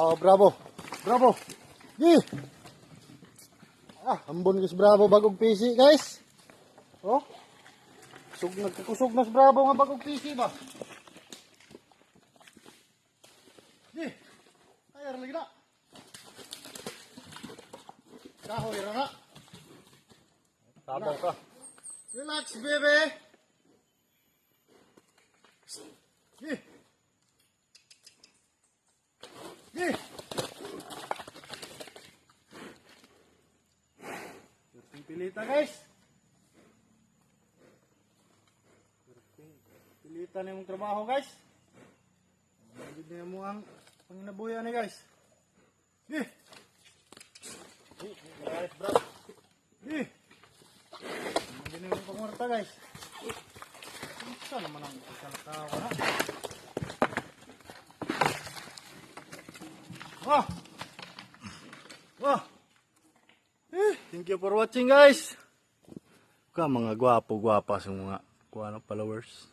Oh, bravo. Bravo. Di. Ambon guys, bravo bagong PC, guys. Oh. Nagkakusog mas bravo nga bagong PC ba? Di. Ayar lagi na. Kahoy ra na. Tabang ka. Relax, baby. Di. Di. Pilita guys. Pilitan yung trabaho guys. Hindi na mo ang panginabuyan ni guys. Di. Guys, bro. Di. Hindi na yung pangurta guys. Saan naman ang kalakawa na? Wah. Wah. Thank you for watching guys. Mga gwapo-gwapa sa mga followers.